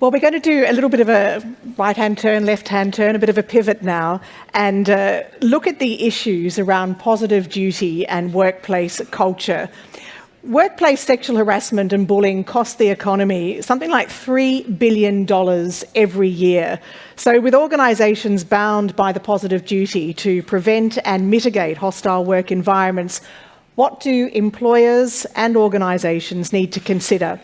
Well, we're going to do a little bit of a right-hand turn, left-hand turn, a bit of a pivot now, and look at the issues around positive duty and workplace culture. Workplace sexual harassment and bullying cost the economy something like $3 billion every year. So with organisations bound by the positive duty to prevent and mitigate hostile work environments, what do employers and organisations need to consider?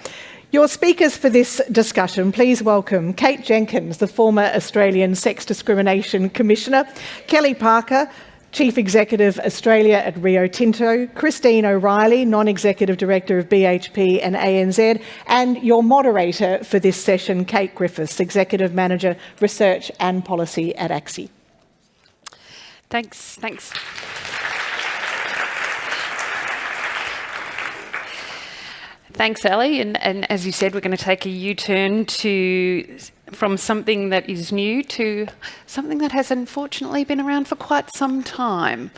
Your speakers for this discussion, please welcome Kate Jenkins, the former Australian Sex Discrimination Commissioner, Kelly Parker, Chief Executive Australia at Rio Tinto, Christine O'Reilly, Non-Executive Director of BHP and ANZ, and your moderator for this session, Kate Griffiths, Executive Manager, Research and Policy at ACSI. Thanks. Thanks, Ali. And as you said, we're going to take a U-turn from something that is new to something that has unfortunately been around for quite some time.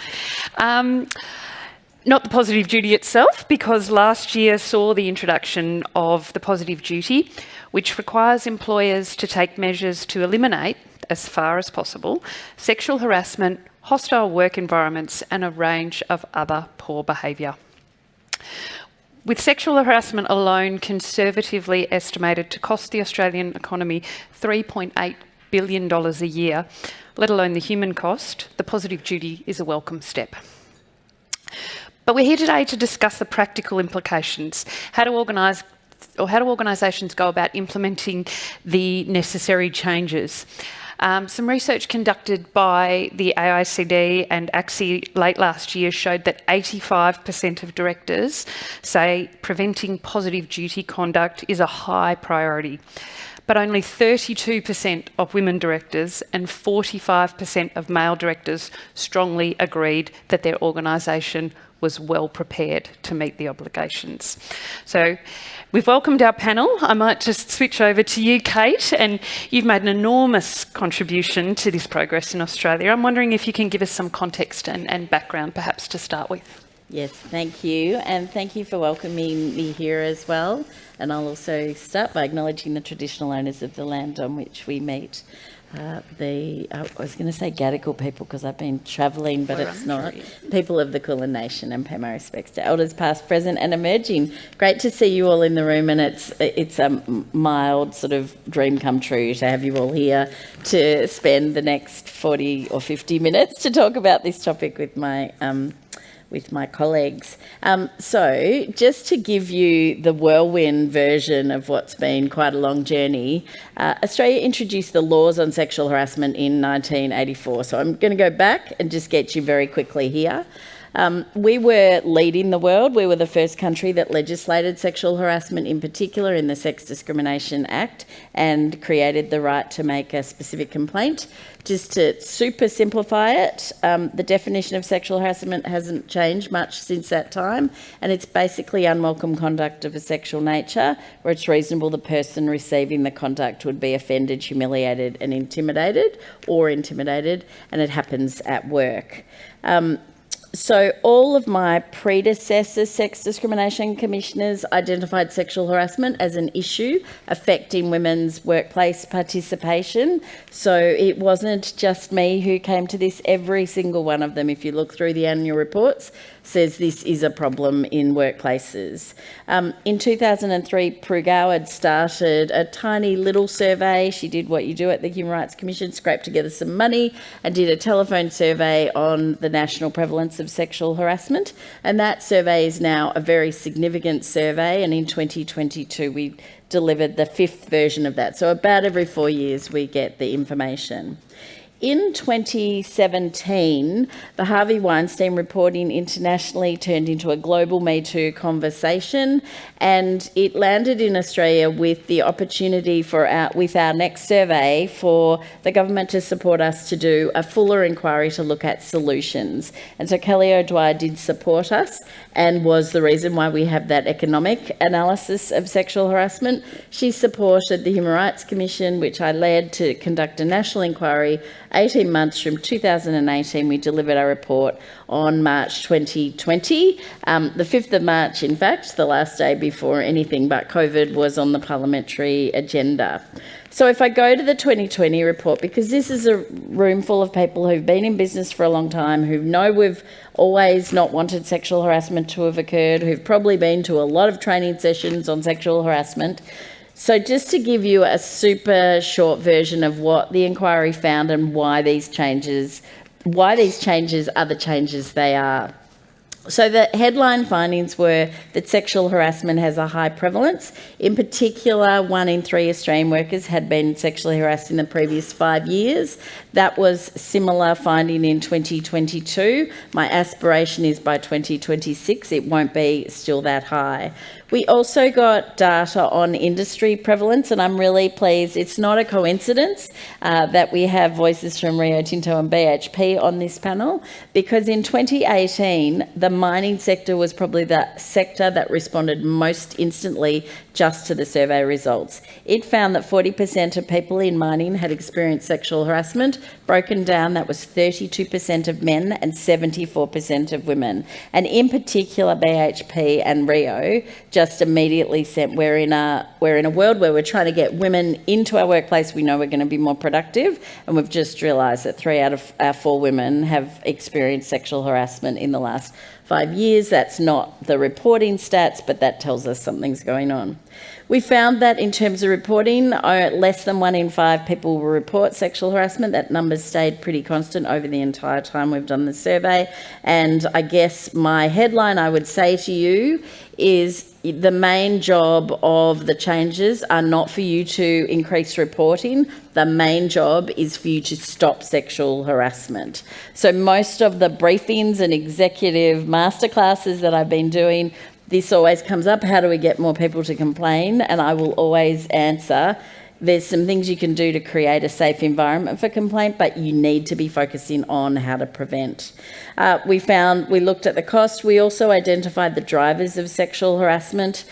Not the positive duty itself, because last year saw the introduction of the positive duty, which requires employers to take measures to eliminate, as far as possible, sexual harassment, hostile work environments, and a range of other poor behaviour. With sexual harassment alone conservatively estimated to cost the Australian economy $3.8 billion a year, let alone the human cost, the positive duty is a welcome step. But we're here today to discuss the practical implications. How do organisations go about implementing the necessary changes? Some research conducted by the AICD and ACSI late last year showed that 85% of directors say preventing positive duty conduct is a high priority, but only 32% of women directors and 45% of male directors strongly agreed that their organisation was well prepared to meet the obligations. So we've welcomed our panel. I might just switch over to you, Kate, and you've made an enormous contribution to this progress in Australia. I'm wondering if you can give us some context and background, perhaps, to start with. Yes, thank you, and thank you for welcoming me here as well. And I'll also start by acknowledging the traditional owners of the land on which we meet. I was going to say Gadigal people because I've been travelling, but it's not. People of the Kulin Nation, and pay my respects to elders past, present and emerging. Great to see you all in the room, and it's a mild sort of dream come true to have you all here to spend the next 40 or 50 minutes to talk about this topic with my colleagues. So just to give you the whirlwind version of what's been quite a long journey, Australia introduced the laws on sexual harassment in 1984. So I'm going to go back and just get you very quickly here. We were leading the world. We were the first country that legislated sexual harassment, in particular in the Sex Discrimination Act, and created the right to make a specific complaint. Just to super simplify it, the definition of sexual harassment hasn't changed much since that time, and it's basically unwelcome conduct of a sexual nature where it's reasonable the person receiving the conduct would be offended, humiliated and intimidated, and it happens at work. So all of my predecessor sex discrimination commissioners identified sexual harassment as an issue affecting women's workplace participation. So it wasn't just me who came to this. Every single one of them, if you look through the annual reports, says this is a problem in workplaces. In 2003, Prue Goward started a tiny little survey. She did what you do at the Human Rights Commission, scraped together some money and did a telephone survey on the national prevalence of sexual harassment. And that survey is now a very significant survey. And in 2022, we delivered the 5th version of that. So about every 4 years, we get the information. In 2017, the Harvey Weinstein reporting internationally turned into a global Me Too conversation, and it landed in Australia with the opportunity with our next survey for the government to support us to do a fuller inquiry to look at solutions. And so Kelly O'Dwyer did support us and was the reason why we have that economic analysis of sexual harassment. She supported the Human Rights Commission, which I led, to conduct a national inquiry 18 months from 2018, we delivered our report on March 2020. The 5th of March, in fact, the last day before anything but COVID was on the parliamentary agenda. So if I go to the 2020 report, because this is a room full of people who've been in business for a long time, who know we've always not wanted sexual harassment to have occurred, who've probably been to a lot of training sessions on sexual harassment. So just to give you a super short version of what the inquiry found and why these changes are the changes they are. So the headline findings were that sexual harassment has a high prevalence. In particular, 1 in 3 Australian workers had been sexually harassed in the previous 5 years. That was similar finding in 2022. My aspiration is by 2026 it won't be still that high. We also got data on industry prevalence, and I'm really pleased. It's not a coincidence that we have voices from Rio Tinto and BHP on this panel, because in 2018, the mining sector was probably the sector that responded most instantly just to the survey results. It found that 40% of people in mining had experienced sexual harassment. Broken down, that was 32% of men and 74% of women. And in particular, BHP and Rio just immediately said we're in a world where we're trying to get women into our workplace. We know we're going to be more productive, and we've just realised that 3 out of our 4 women have experienced sexual harassment in the last 5 years. That's not the reporting stats, but that tells us something's going on. We found that in terms of reporting, less than 1 in 5 people will report sexual harassment. That number stayed pretty constant over the entire time we've done the survey. And I guess my headline I would say to you is the main job of the changes are not for you to increase reporting. The main job is for you to stop sexual harassment. So most of the briefings and executive masterclasses that I've been doing, this always comes up: how do we get more people to complain? And I will always answer, there's some things you can do to create a safe environment for complaint, but you need to be focusing on how to prevent. We looked at the cost. We also identified the drivers of sexual harassment.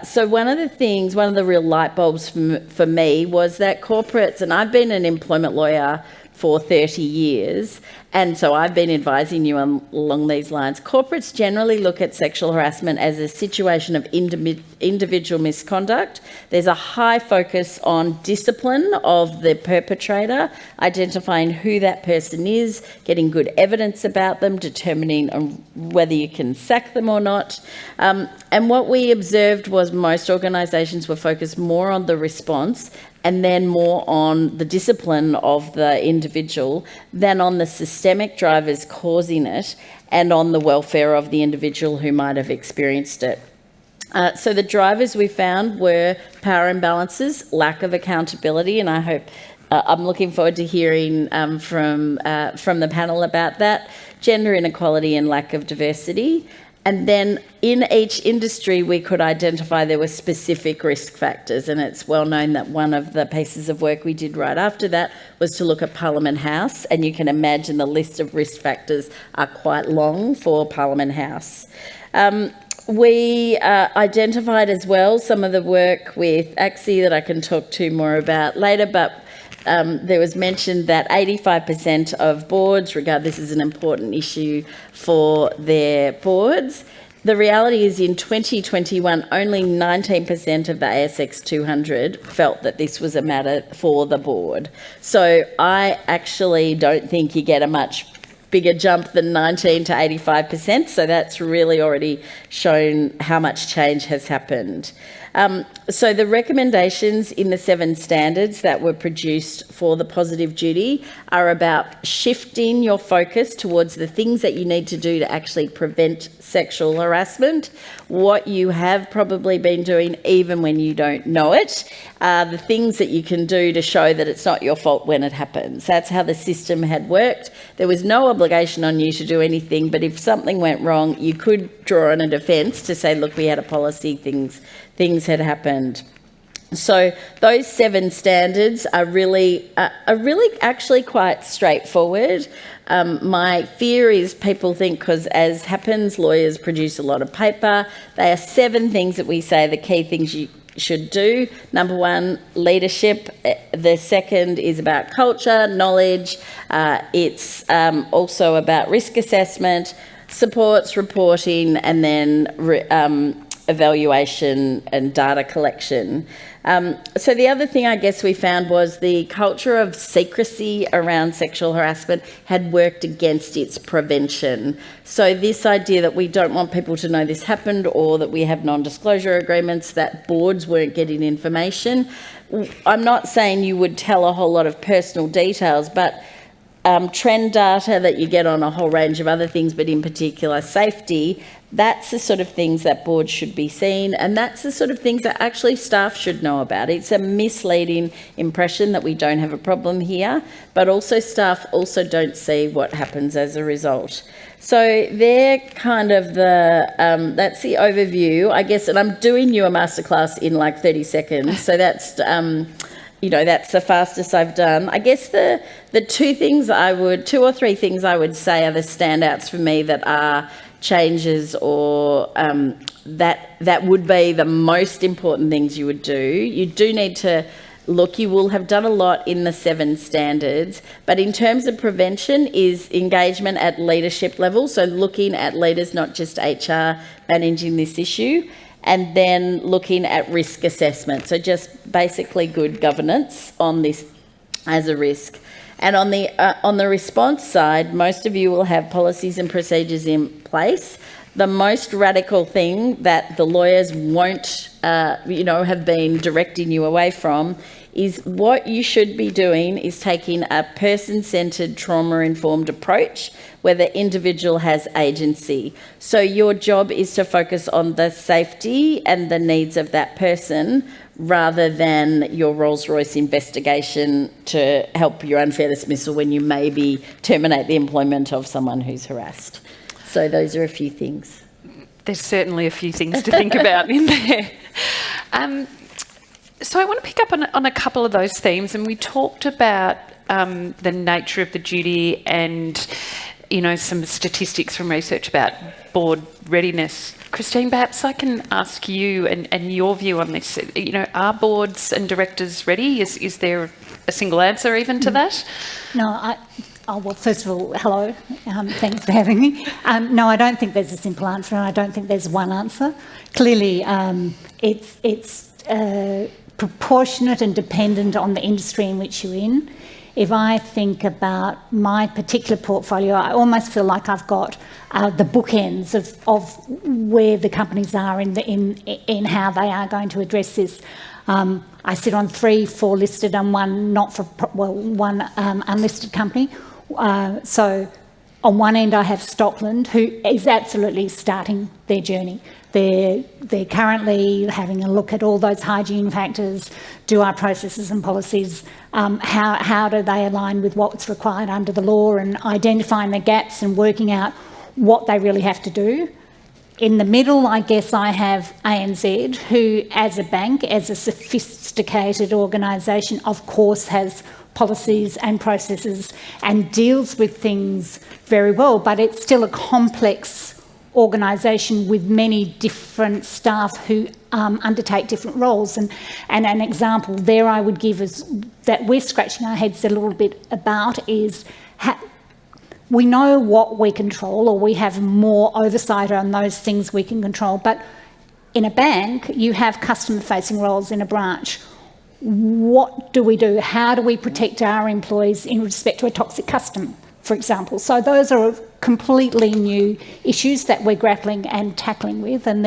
So one of the real light bulbs for me was that corporates, and I've been an employment lawyer for 30 years, and so I've been advising you along these lines. Corporates generally look at sexual harassment as a situation of individual misconduct. There's a high focus on discipline of the perpetrator, identifying who that person is, getting good evidence about them, determining whether you can sack them or not. And what we observed was most organisations were focused more on the response and then more on the discipline of the individual than on the systemic drivers causing it and on the welfare of the individual who might have experienced it. So the drivers we found were power imbalances, lack of accountability, and I hope I'm looking forward to hearing from the panel about that, gender inequality and lack of diversity. And then in each industry, we could identify there were specific risk factors, and it's well known that one of the pieces of work we did right after that was to look at Parliament House, and you can imagine the list of risk factors are quite long for Parliament House. We identified as well some of the work with ACSI that I can talk to more about later, but there was mentioned that 85% of boards regard this as an important issue for their boards. The reality is in 2021, only 19% of the ASX 200 felt that this was a matter for the board. So I actually don't think you get a much bigger jump than 19 to 85%. So that's really already shown how much change has happened. So the recommendations in the 7 standards that were produced for the positive duty are about shifting your focus towards the things that you need to do to actually prevent sexual harassment, what you have probably been doing even when you don't know it, the things that you can do to show that it's not your fault when it happens. That's how the system had worked. There was no obligation on you to do anything, but if something went wrong, you could draw on a defence to say, look, we had a policy, things had happened. So those 7 standards are really actually quite straightforward. My fear is people think, because as happens, lawyers produce a lot of paper. They are 7 things that we say are the key things you should do. Number one, leadership. The second is about culture, knowledge. It's also about risk assessment, supports, reporting, and then evaluation and data collection. So the other thing I guess we found was the culture of secrecy around sexual harassment had worked against its prevention. So this idea that we don't want people to know this happened, or that we have non-disclosure agreements, that boards weren't getting information. I'm not saying you would tell a whole lot of personal details, but trend data that you get on a whole range of other things, but in particular safety, that's the sort of things that boards should be seeing, and that's the sort of things that actually staff should know about. It's a misleading impression that we don't have a problem here, but also staff also don't see what happens as a result. So they're kind of that's the overview, I guess, and I'm doing you a masterclass in like 30 seconds, so that's that's the fastest I've done. I guess the two or three things I would say are the standouts for me that are changes, or that would be the most important things you would do. You do need to look, you will have done a lot in the 7 standards, but in terms of prevention is engagement at leadership level, so looking at leaders, not just HR, managing this issue, and then looking at risk assessment, so just basically good governance on this as a risk. And on the response side, most of you will have policies and procedures in place. The most radical thing that the lawyers won't, have been directing you away from is what you should be doing is taking a person-centred, trauma-informed approach where the individual has agency. So your job is to focus on the safety and the needs of that person rather than your Rolls-Royce investigation to help your unfair dismissal when you maybe terminate the employment of someone who's harassed. So those are a few things. There's certainly a few things to think about in there. So I want to pick up on a couple of those themes, and we talked about the nature of the duty and, some statistics from research about board readiness. Christine, perhaps I can ask you and your view on this. Are boards and directors ready? Is there a single answer even to that? No, well, first of all, hello. Thanks for having me. No, I don't think there's a simple answer, and I don't think there's one answer. Clearly, it's proportionate and dependent on the industry in which you're in. If I think about my particular portfolio, I almost feel like I've got the bookends of where the companies are in how they are going to address this. I sit on 3-4 listed and one unlisted company. So on one end I have Stockland, who is absolutely starting their journey. They're currently having a look at all those hygiene factors. Do our processes and policies, how do they align with what's required under the law, and identifying the gaps and working out what they really have to do. In the middle, I guess I have ANZ, who as a bank, as a sophisticated organisation, of course has policies and processes and deals with things very well, but it's still a complex organisation with many different staff who undertake different roles. And an example there I would give is that we're scratching our heads a little bit about is we know what we control, or we have more oversight on those things we can control, but in a bank you have customer facing roles in a branch. What do we do? How do we protect our employees in respect to a toxic customer, for example? So those are completely new issues that we're grappling and tackling with. And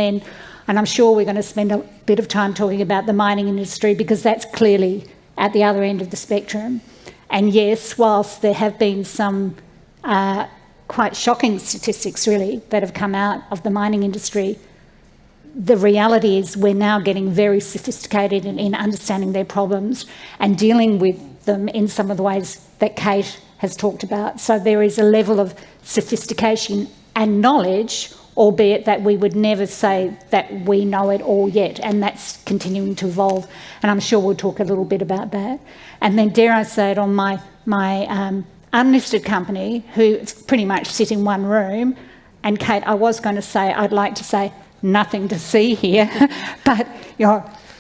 I'm sure we're going to spend a bit of time talking about the mining industry, because that's clearly at the other end of the spectrum. And yes, whilst there have been some quite shocking statistics really that have come out of the mining industry, the reality is we're now getting very sophisticated in understanding their problems and dealing with them in some of the ways that Kate has talked about. So there is a level of sophistication and knowledge, albeit that we would never say that we know it all yet, and that's continuing to evolve. And I'm sure we'll talk a little bit about that. And then, dare I say it, on my unlisted company, who pretty much sit in one room, and Kate, I was going to say, I'd like to say, nothing to see here, but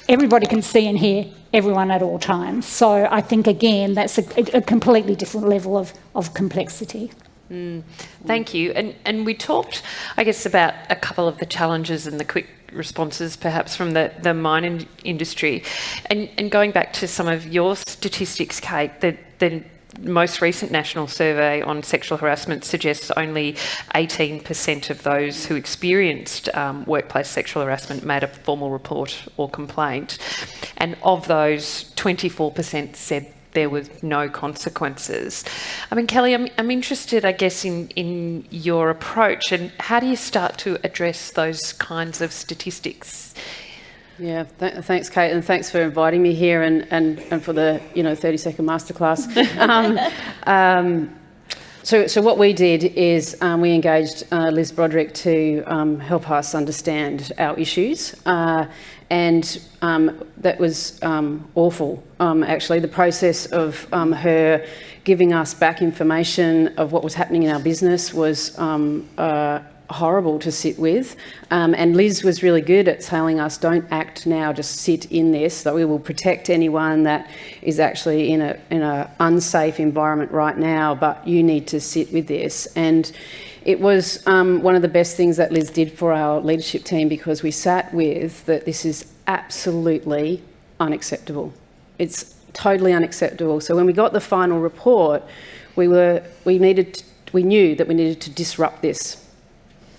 everybody can see and hear everyone at all times. So I think, again, that's a completely different level of complexity. Thank you. And we talked, I guess, about a couple of the challenges and the quick responses perhaps from the mining industry. And going back to some of your statistics, Kate, the most recent national survey on sexual harassment suggests only 18% of those who experienced workplace sexual harassment made a formal report or complaint. And of those, 24% said there was no consequences. I mean, Kelly, I'm interested, I guess, in your approach, and how do you start to address those kinds of statistics? Yeah, thanks, Kate, and thanks for inviting me here and for the 30-second masterclass. So what we did is we engaged Liz Broderick to help us understand our issues, and that was awful. Actually, the process of her giving us back information of what was happening in our business was horrible to sit with, and Liz was really good at telling us, don't act now, just sit in this, that we will protect anyone that is actually in a unsafe environment right now, but you need to sit with this. And it was one of the best things that Liz did for our leadership team, because we sat with that this is absolutely unacceptable. It's totally unacceptable. So when we got the final report, we knew that we needed to disrupt this.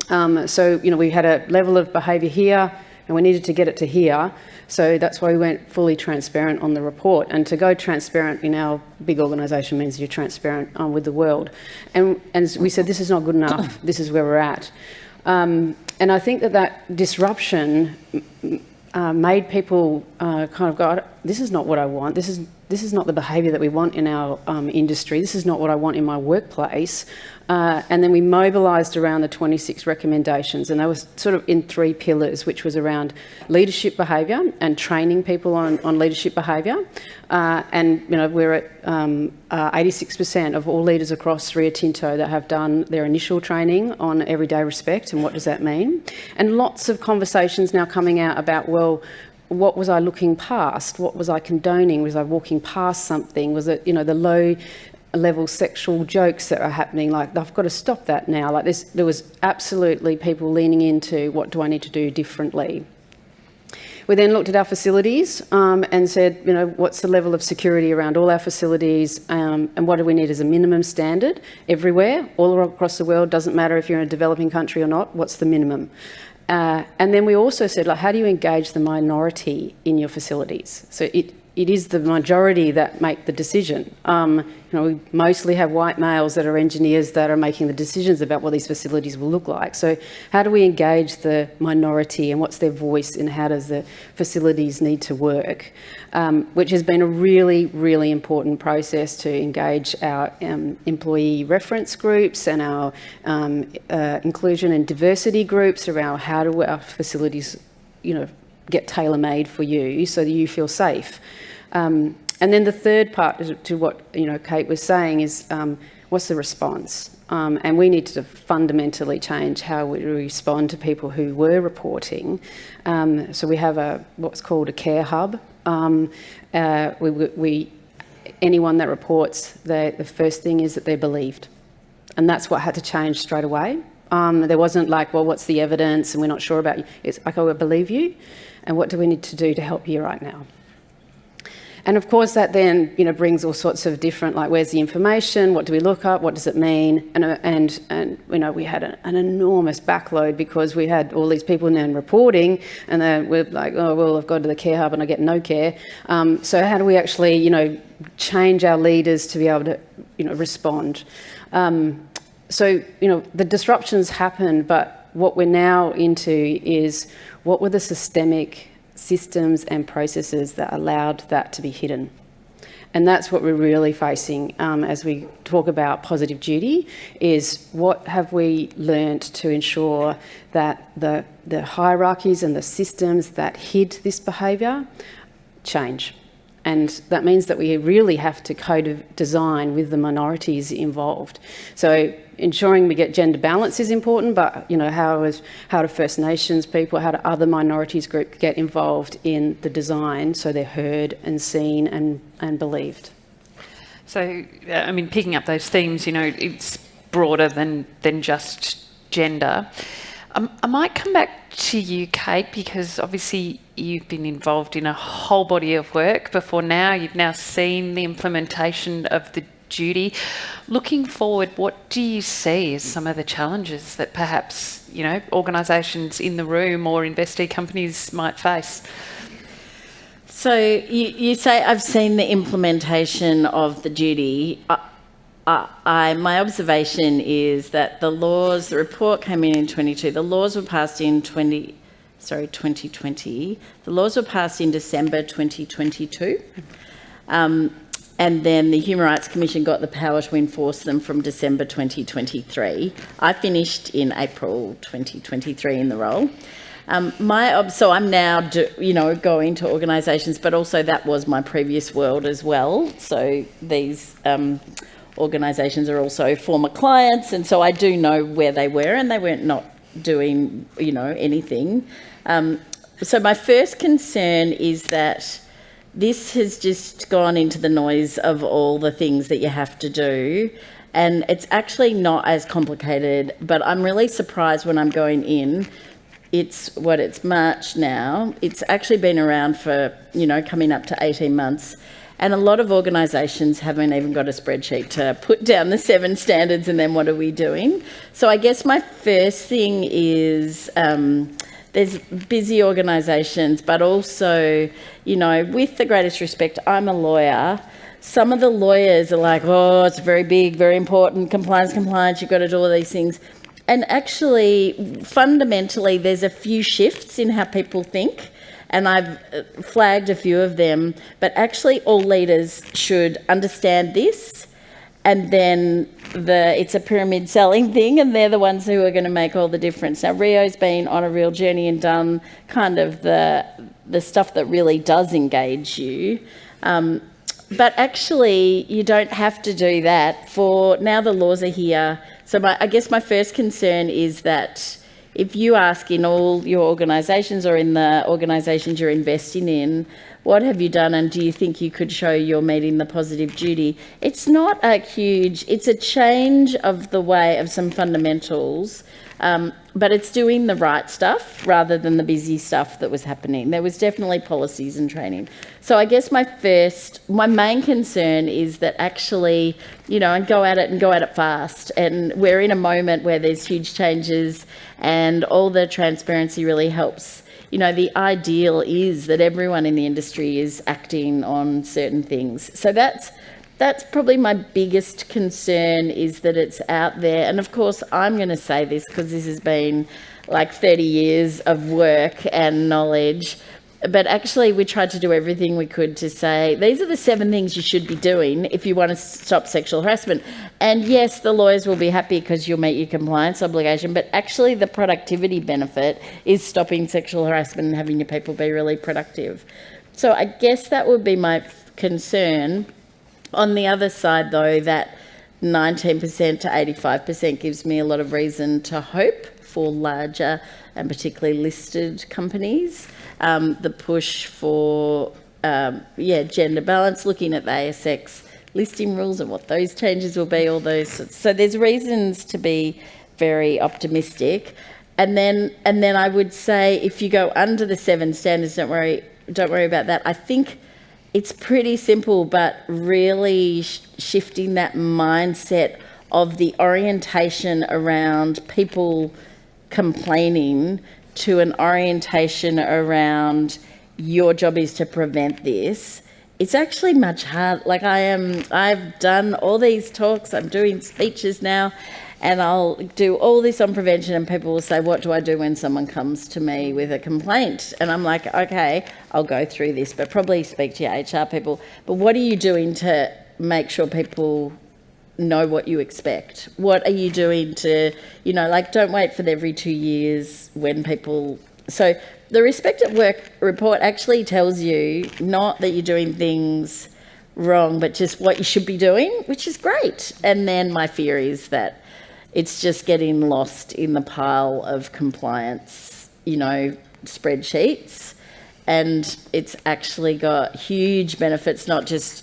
So, we had a level of behaviour here and we needed to get it to here. So that's why we went fully transparent on the report. And to go transparent in our big organisation means you're transparent with the world. And we said, this is not good enough. This is where we're at. And I think that disruption made people kind of go, this is not what I want. This is not the behaviour that we want in our industry. This is not what I want in my workplace. And then we mobilised around the 26 recommendations, and they were sort of in 3 pillars, which was around leadership behaviour and training people on leadership behaviour. And we're at 86% of all leaders across Rio Tinto that have done their initial training on everyday respect, and what does that mean? And lots of conversations now coming out about, well, what was I looking past? What was I condoning? Was I walking past something? Was it, the low level sexual jokes that are happening? Like, I've got to stop that now. Like this, there was absolutely people leaning into, what do I need to do differently? We then looked at our facilities and said, what's the level of security around all our facilities, and what do we need as a minimum standard everywhere, all across the world? Doesn't matter if you're in a developing country or not, what's the minimum? And then we also said, how do you engage the minority in your facilities? So it is the majority that make the decision. We mostly have white males that are engineers that are making the decisions about what these facilities will look like. So how do we engage the minority, and what's their voice, and how does the facilities need to work? Which has been a really, really important process to engage our employee reference groups and our inclusion and diversity groups around how do our facilities, get tailor-made for you so that you feel safe. And then the third part to what Kate was saying is, what's the response? And we need to fundamentally change how we respond to people who were reporting. So we have what's called a care hub. Anyone that reports, the first thing is that they're believed, and that's what had to change straight away. There wasn't like, well, what's the evidence, and we're not sure about you. It's like, oh, I believe you, and what do we need to do to help you right now? And of course that then, brings all sorts of different, like, where's the information? What do we look up? What does it mean? And we had an enormous backload because we had all these people then reporting, and then we're like, oh, well, I've gone to the care hub and I get no care. So how do we actually, change our leaders to be able to, respond? So, the disruptions happen, but what we're now into is, what were the systemic systems and processes that allowed that to be hidden? And that's what we're really facing as we talk about positive duty, is what have we learnt to ensure that the hierarchies and the systems that hid this behaviour change. and that means that we really have to co-design with the minorities involved. So ensuring we get gender balance is important, but how do First Nations people, how do other minorities groups get involved in the design so they're heard and seen and believed? So, picking up those themes, it's broader than just gender. I might come back to you, Kate, because obviously you've been involved in a whole body of work before now. You've now seen the implementation of the duty. Looking forward, what do you see as some of the challenges that perhaps, organisations in the room or investee companies might face? So you say I've seen the implementation of the duty. My observation is that the report came in 22. The laws were passed in 2020. The laws were passed in December 2022. And then the Human Rights Commission got the power to enforce them from December 2023. I finished in April 2023 in the role. So I'm now, going to organisations, but also that was my previous world as well. So these organisations are also former clients, and so I do know where they were, and they weren't not doing, anything. So my first concern is that this has just gone into the noise of all the things that you have to do, and it's actually not as complicated, but I'm really surprised when I'm going in. It's March now. It's actually been around for, coming up to 18 months. And a lot of organisations haven't even got a spreadsheet to put down the 7 standards and then what are we doing? So I guess my first thing is there's busy organisations, but also, with the greatest respect, I'm a lawyer. Some of the lawyers are like, oh, it's very big, very important, compliance, you've got to do all these things. And actually, fundamentally, there's a few shifts in how people think. And I've flagged a few of them, but actually all leaders should understand this, and then it's a pyramid selling thing, and they're the ones who are going to make all the difference. Now, Rio's been on a real journey and done kind of the stuff that really does engage you. But actually, you don't have to do that. For now, the laws are here. So I guess my first concern is that if you ask in all your organisations or in the organisations you're investing in, what have you done and do you think you could show you're meeting the positive duty? It's not it's a change of the way of some fundamentals, but it's doing the right stuff rather than the busy stuff that was happening. There was definitely policies and training. So I guess my main concern is that actually, and go at it fast. And we're in a moment where there's huge changes and all the transparency really helps. The ideal is that everyone in the industry is acting on certain things. So that's probably my biggest concern, is that it's out there. And of course, I'm going to say this because this has been like 30 years of work and knowledge. But actually, we tried to do everything we could to say, these are the 7 things you should be doing if you want to stop sexual harassment. And yes, the lawyers will be happy because you'll meet your compliance obligation, but actually the productivity benefit is stopping sexual harassment and having your people be really productive. So I guess that would be my concern. On the other side, though, that 19% to 85% gives me a lot of reason to hope for larger and particularly listed companies. The push for, gender balance, looking at the ASX listing rules and what those changes will be, all those. So there's reasons to be very optimistic. And then I would say, if you go under the 7 standards, don't worry about that. I think it's pretty simple, but really shifting that mindset of the orientation around people complaining to an orientation around your job is to prevent this. It's actually much harder. Like I've done all these talks, I'm doing speeches now, and I'll do all this on prevention, and people will say, what do I do when someone comes to me with a complaint? And I'm like, okay, I'll go through this, but probably speak to your HR people. But what are you doing to make sure people know what you expect? What are you doing to, don't wait for every 2 years when people... So the Respect at Work report actually tells you not that you're doing things wrong, but just what you should be doing, which is great. And then my fear is that it's just getting lost in the pile of compliance, spreadsheets. And it's actually got huge benefits,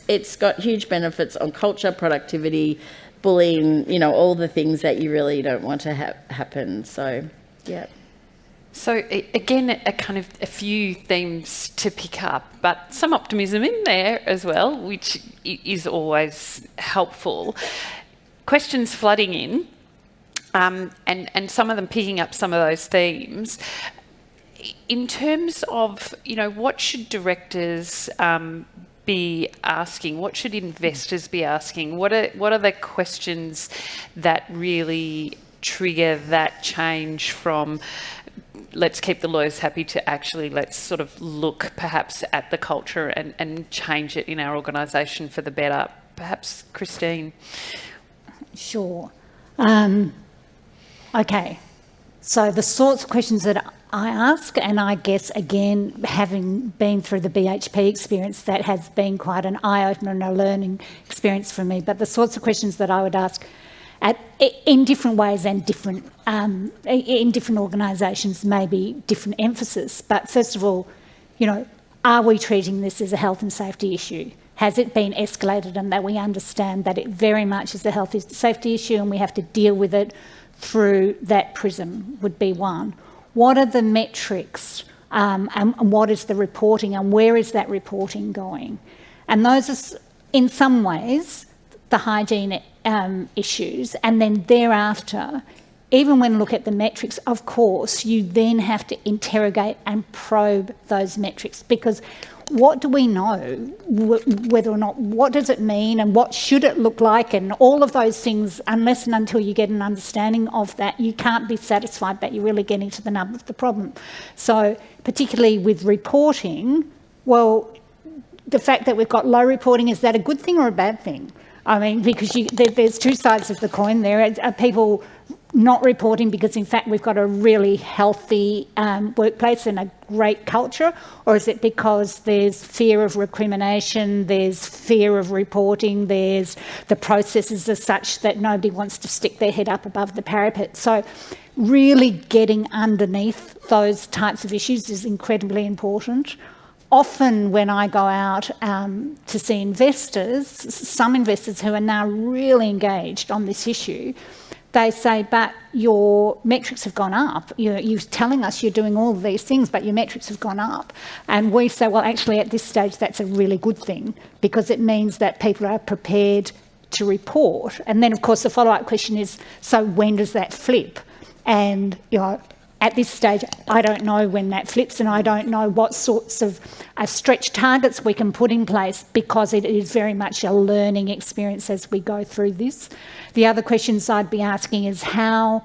it's got huge benefits on culture, productivity, bullying, all the things that you really don't want to happen. So, yeah. So again, a few themes to pick up, but some optimism in there as well, which is always helpful. Questions flooding in, and some of them picking up some of those themes. In terms of, what should directors be asking? What should investors be asking? What are the questions that really trigger that change from let's keep the lawyers happy to actually let's sort of look perhaps at the culture and change it in our organisation for the better? Perhaps Christine. Sure. Okay. So the sorts of questions that I ask, and I guess, again, having been through the BHP experience, that has been quite an eye-opener and a learning experience for me, but the sorts of questions that I would ask in different ways and in different organisations, maybe different emphasis. But first of all, are we treating this as a health and safety issue? Has it been escalated, and that we understand that it very much is a health and safety issue and we have to deal with it through that prism would be one. What are the metrics and what is the reporting and where is that reporting going? And those are, in some ways, the hygiene issues. And then thereafter, even when you look at the metrics, of course, you then have to interrogate and probe those metrics, because what do we know, whether or not, what does it mean and what should it look like, and all of those things, unless and until you get an understanding of that, you can't be satisfied that you're really getting to the nub of the problem. So particularly with reporting, well, the fact that we've got low reporting, is that a good thing or a bad thing? I mean, because there's two sides of the coin. There are people not reporting because, in fact, we've got a really healthy workplace and a great culture, or is it because there's fear of recrimination, there's fear of reporting, there's the processes are such that nobody wants to stick their head up above the parapet? So really getting underneath those types of issues is incredibly important. Often when I go out to see investors, some investors who are now really engaged on this issue, they say, but your metrics have gone up. You're telling us you're doing all of these things, but your metrics have gone up. And we say, well, actually, at this stage, that's a really good thing, because it means that people are prepared to report. And then, of course, the follow-up question is, so when does that flip? And, at this stage, I don't know when that flips, and I don't know what sorts of stretch targets we can put in place, because it is very much a learning experience as we go through this. The other questions I'd be asking is how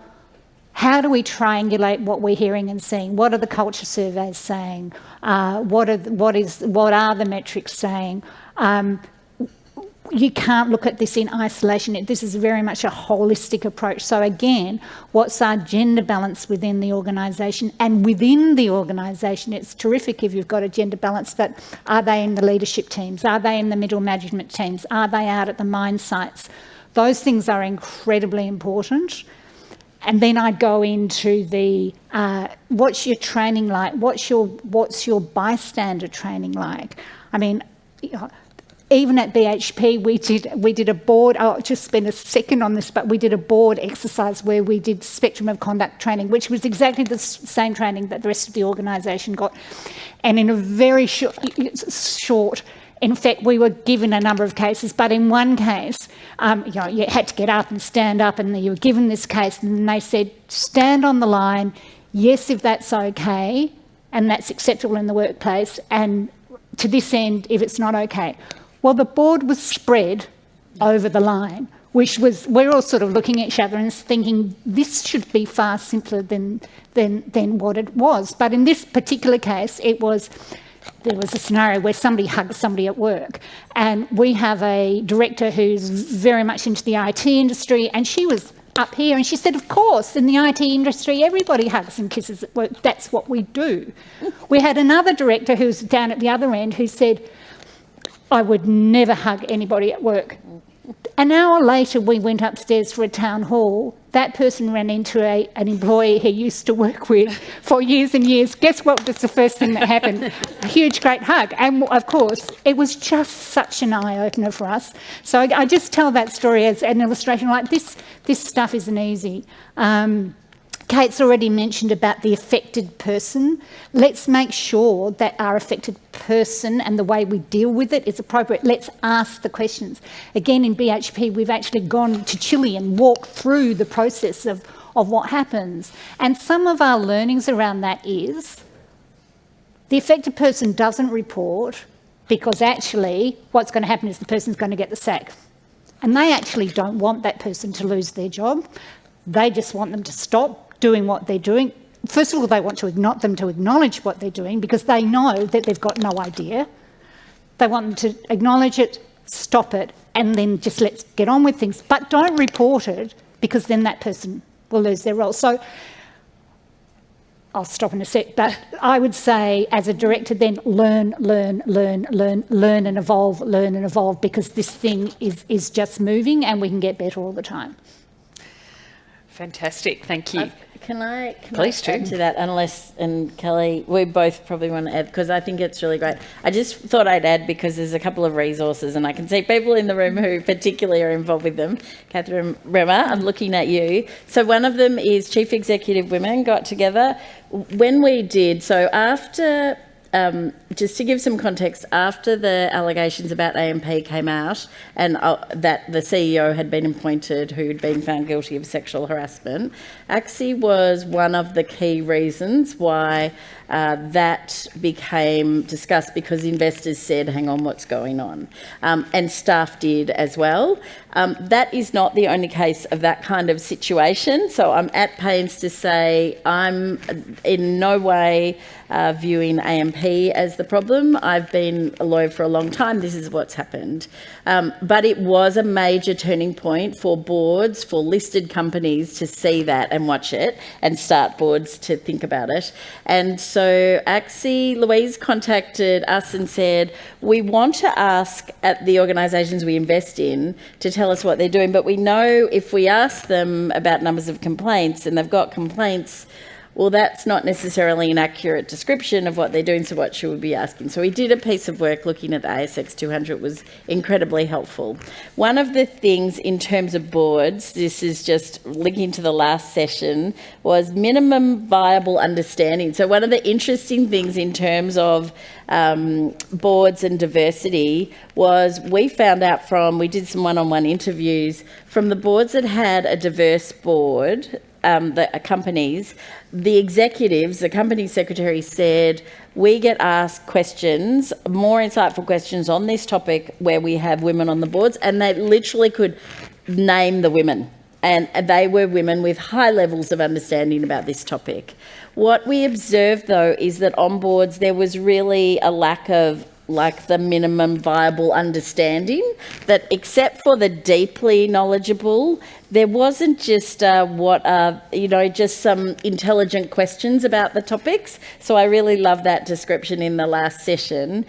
do we triangulate what we're hearing and seeing? What are the culture surveys saying? What are the metrics saying? You can't look at this in isolation. This is very much a holistic approach. So again, what's our gender balance within the organisation? And within the organisation, it's terrific if you've got a gender balance, but are they in the leadership teams? Are they in the middle management teams? Are they out at the mine sites? Those things are incredibly important. And then I'd go into the what's your training like? What's your bystander training like? I mean, even at BHP, we did a board. I'll just spend a second on this, but we did a board exercise where we did spectrum of conduct training, which was exactly the same training that the rest of the organisation got. And in a very short, in fact, we were given a number of cases, but in one case, you had to get up and stand up, and you were given this case, and they said, stand on the line, yes, if that's okay, and that's acceptable in the workplace, and to this end, if it's not okay. Well, the board was spread over the line, which was, we're all sort of looking at each other and thinking this should be far simpler than what it was. But in this particular case, there was a scenario where somebody hugged somebody at work, and we have a director who's very much into the IT industry, and she was up here? And she said, of course, in the IT industry, everybody hugs and kisses at work. That's what we do. We had another director who was down at the other end who said, I would never hug anybody at work. An hour later, we went upstairs for a town hall. That person ran into an employee he used to work with for years and years. Guess what was the first thing that happened? A huge, great hug. And, of course, it was just such an eye-opener for us. So I just tell that story as an illustration, like this stuff isn't easy. Kate's already mentioned about the affected person. Let's make sure that our affected person and the way we deal with it is appropriate. Let's ask the questions. Again, in BHP, we've actually gone to Chile and walked through the process of what happens. And some of our learnings around that is the affected person doesn't report because actually what's going to happen is the person's going to get the sack. And they actually don't want that person to lose their job. They just want them to stop doing what they're doing. First of all, they want them to acknowledge what they're doing because they know that they've got no idea. They want them to acknowledge it, stop it, and then just let's get on with things. But don't report it because then that person will lose their role. So I'll stop in a sec, but I would say as a director then learn and evolve because this thing is just moving and we can get better all the time. Fantastic, thank you. Can I Please add to that, unless, and Kelly, we both probably want to add, because I think it's really great. I just thought I'd add because there's a couple of resources and I can see people in the room who particularly are involved with them. Catherine Bremer, I'm looking at you. So one of them is Chief Executive Women got together. When we did, so after... just to give some context, after the allegations about AMP came out and that the CEO had been appointed who had been found guilty of sexual harassment, AXI was one of the key reasons why that became discussed because investors said, hang on, what's going on? And staff did as well. That is not the only case of that kind of situation. So I'm at pains to say I'm in no way viewing AMP as the problem. I've been a lawyer for a long time. This is what's happened. But it was a major turning point for boards, for listed companies to see that and watch it and start boards to think about it. And so AXI, Louise contacted us and said, we want to ask at the organisations we invest in to tell us what they're doing, but we know if we ask them about numbers of complaints and they've got complaints, well, that's not necessarily an accurate description of what they're doing, so what should we be asking? So we did a piece of work looking at the ASX 200. It was incredibly helpful. One of the things in terms of boards, this is just linking to the last session, was minimum viable understanding. So one of the interesting things in terms of boards and diversity was we found out we did some one-on-one interviews from the boards that had a diverse board, the companies, the executives, the company secretary said, we get asked questions, more insightful questions on this topic where we have women on the boards, and they literally could name the women. And they were women with high levels of understanding about this topic. What we observed, though, is that on boards there was really a lack of the minimum viable understanding, that except for the deeply knowledgeable, there wasn't just just some intelligent questions about the topics. So I really love that description in the last session.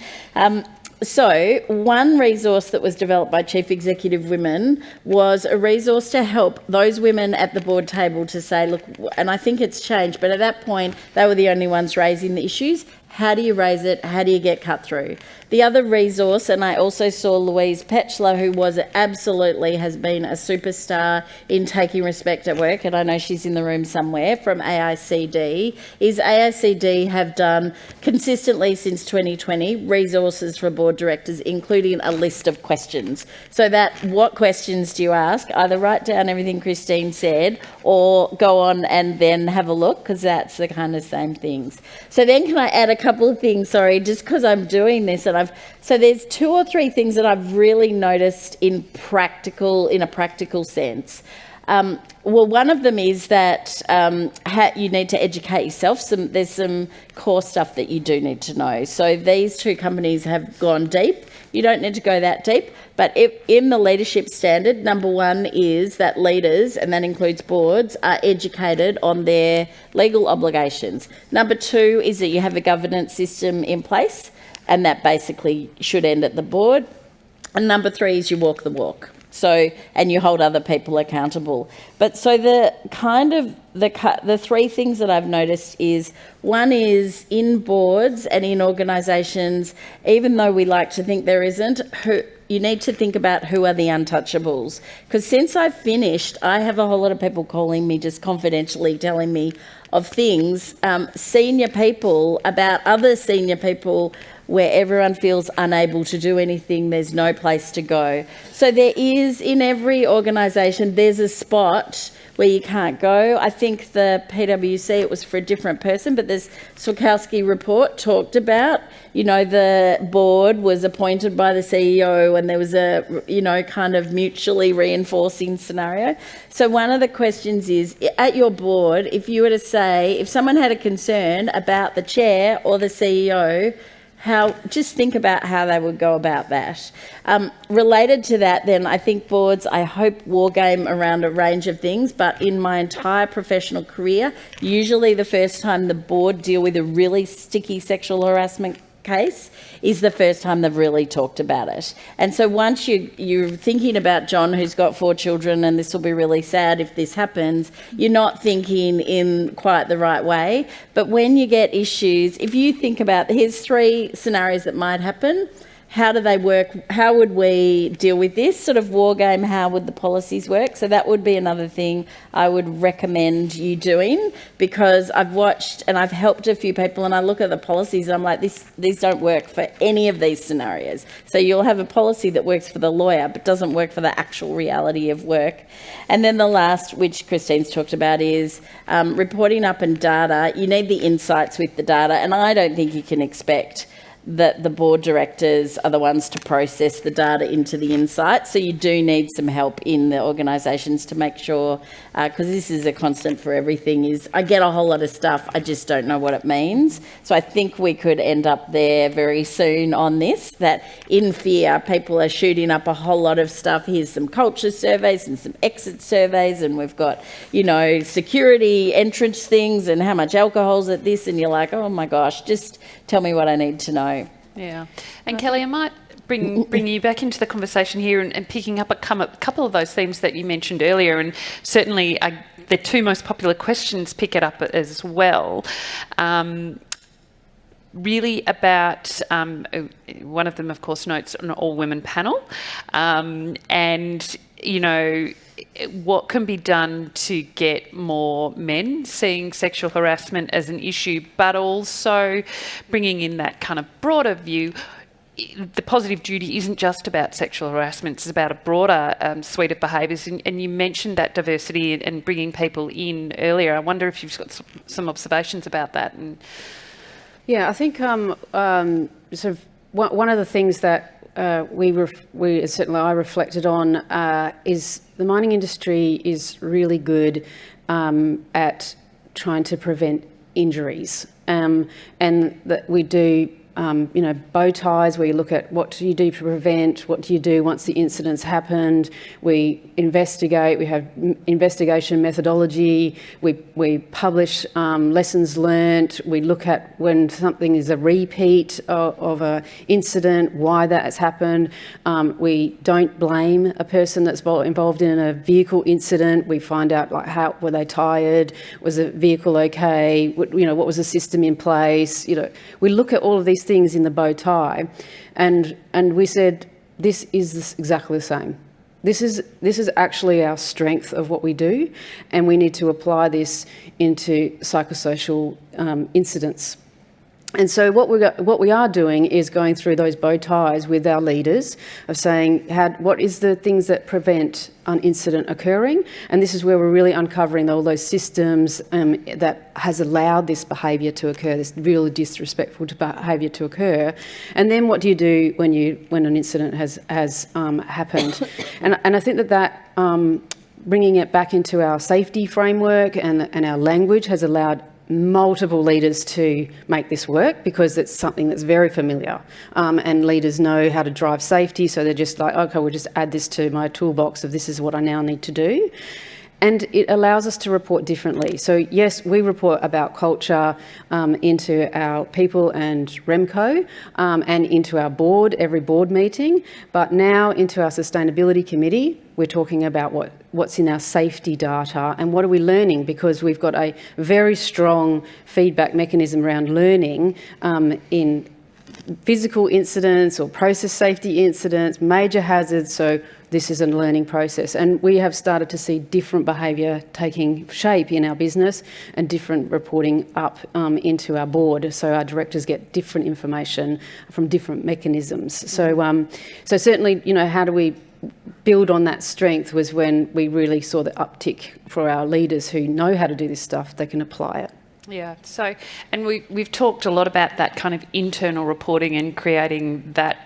So one resource that was developed by Chief Executive Women was a resource to help those women at the board table to say, look, and I think it's changed, but at that point they were the only ones raising the issues. How do you raise it? How do you get cut through? The other resource, and I also saw Louise Petchler, who has been a superstar in taking respect at work, and I know she's in the room somewhere, from AICD, is AICD have done consistently since 2020 resources for board directors, including a list of questions. So that what questions do you ask? Either write down everything Christine said or go on and then have a look, because that's the kind of same things. So then can I add a couple of things, sorry, just because I'm doing this, and so there's 2 or 3 things that I've really noticed in a practical sense. Well, one of them is that you need to educate yourself. There's some core stuff that you do need to know. So these two companies have gone deep. You don't need to go that deep. But in the leadership standard, number one is that leaders, and that includes boards, are educated on their legal obligations. Number two is that you have a governance system in place, and that basically should end at the board. And number three is you walk the walk. And you hold other people accountable. But so the three things that I've noticed is, one is in boards and in organisations, even though we like to think there isn't, you need to think about who are the untouchables. Because since I've finished, I have a whole lot of people calling me just confidentially telling me of things, senior people, about other senior people, where everyone feels unable to do anything, there's no place to go. So there is, in every organisation, there's a spot where you can't go. I think the PwC, it was for a different person, but this Swakowski report talked about, the board was appointed by the CEO and there was a, kind of mutually reinforcing scenario. So one of the questions is, at your board, if you were to say, if someone had a concern about the chair or the CEO, just think about how they would go about that. Related to that, then, I think boards, I hope, wargame around a range of things, but in my entire professional career, usually the first time the board deal with a really sticky sexual harassment case is the first time they've really talked about it. And so once you're thinking about John, who's got 4 children, and this will be really sad if this happens, you're not thinking in quite the right way. But when you get issues, if you think about, here's 3 scenarios that might happen. How do they work? How would we deal with this sort of war game? How would the policies work? So that would be another thing I would recommend you doing, because I've watched and I've helped a few people and I look at the policies and I'm like, these don't work for any of these scenarios. So you'll have a policy that works for the lawyer but doesn't work for the actual reality of work. And then the last, which Christine's talked about, is reporting up and data. You need the insights with the data, and I don't think you can expect that the board directors are the ones to process the data into the insights. So you do need some help in the organisations to make sure, because this is a constant for everything, is I get a whole lot of stuff, I just don't know what it means. So I think we could end up there very soon on this, that in fear, people are shooting up a whole lot of stuff. Here's some culture surveys and some exit surveys, and we've got, security entrance things and how much alcohol's at this, and you're like, oh my gosh, just tell me what I need to know. Yeah. And Kelly, I might bring you back into the conversation here and picking up a couple of those themes that you mentioned earlier, and certainly the 2 most popular questions pick it up as well. Really about, one of them, of course, notes an all-women panel, and, what can be done to get more men seeing sexual harassment as an issue, but also bringing in that kind of broader view. The positive duty isn't just about sexual harassment, it's about a broader suite of behaviours, and you mentioned that diversity and bringing people in earlier. I wonder if you've got some observations about that. Yeah, I think sort of one of the things that we certainly I reflected on is the mining industry is really good at trying to prevent injuries, and that we do bow ties, where you look at what do you do to prevent, what do you do once the incident's happened. We investigate, we have investigation methodology, we publish lessons learnt, we look at when something is a repeat of an incident, why that has happened. We don't blame a person that's involved in a vehicle incident. We find out, like, how were they tired, was the vehicle okay, what was the system in place. We look at all of these things in the bow tie, and we said this is exactly the same. This is actually our strength of what we do, and we need to apply this into psychosocial incidents. And so what we are doing is going through those bow ties with our leaders of saying, what is the things that prevent an incident occurring? And this is where we're really uncovering all those systems that has allowed this behaviour to occur, this really disrespectful behaviour to occur. And then what do you do when an incident has happened? And I think that bringing it back into our safety framework and our language has allowed multiple leaders to make this work, because it's something that's very familiar, and leaders know how to drive safety, so they're just like, okay, we'll just add this to my toolbox of this is what I now need to do. And it allows us to report differently. So yes, we report about culture into our people and REMCO, and into our board, every board meeting, but now into our sustainability committee, we're talking about what's in our safety data and what are we learning, because we've got a very strong feedback mechanism around learning in physical incidents or process safety incidents, major hazards. So this is a learning process, and we have started to see different behaviour taking shape in our business and different reporting up into our board. So our directors get different information from different mechanisms. So, so certainly, you know, how do we build on that strength was when we really saw the uptick for our leaders who know how to do this stuff. They can apply it. Yeah, so, and we've talked a lot about that kind of internal reporting and creating that,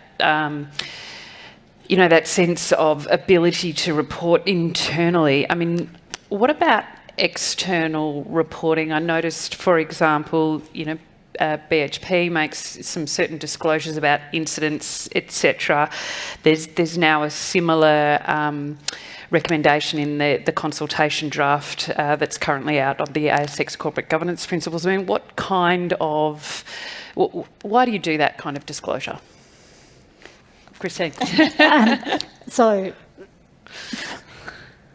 you know, that sense of ability to report internally. I mean, what about external reporting? I noticed, for example, you know, BHP makes some certain disclosures about incidents, etc. There's now a similar recommendation in the consultation draft that's currently out on the ASX corporate governance principles. I mean, what kind of, why do you do that kind of disclosure? Christine. So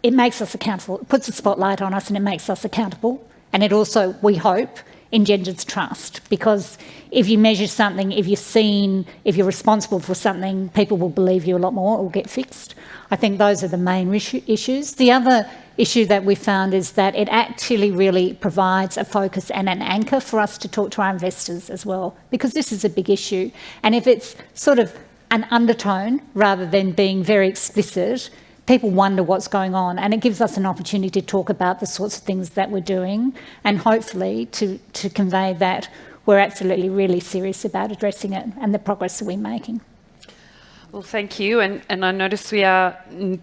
it makes us accountable. It puts a spotlight on us and it makes us accountable. And it also, we hope, engenders trust, because if you measure something, if you're seen, if you're responsible for something, people will believe you a lot more. It will get fixed. I think those are the main issues. The other issue that we found is that it actually really provides a focus and an anchor for us to talk to our investors as well, because this is a big issue. And if it's sort of an undertone rather than being very explicit, people wonder what's going on, and it gives us an opportunity to talk about the sorts of things that we're doing, and hopefully to convey that we're absolutely really serious about addressing it and the progress that we're making. Well, thank you, and I notice we are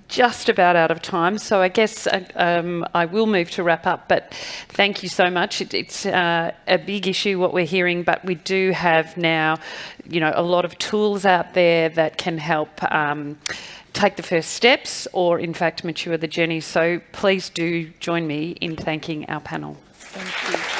just about out of time, so I guess I will move to wrap up, but thank you so much. It's a big issue what we're hearing, but we do have now, you know, a lot of tools out there that can help take the first steps or in fact mature the journey. So please do join me in thanking our panel. Thank you.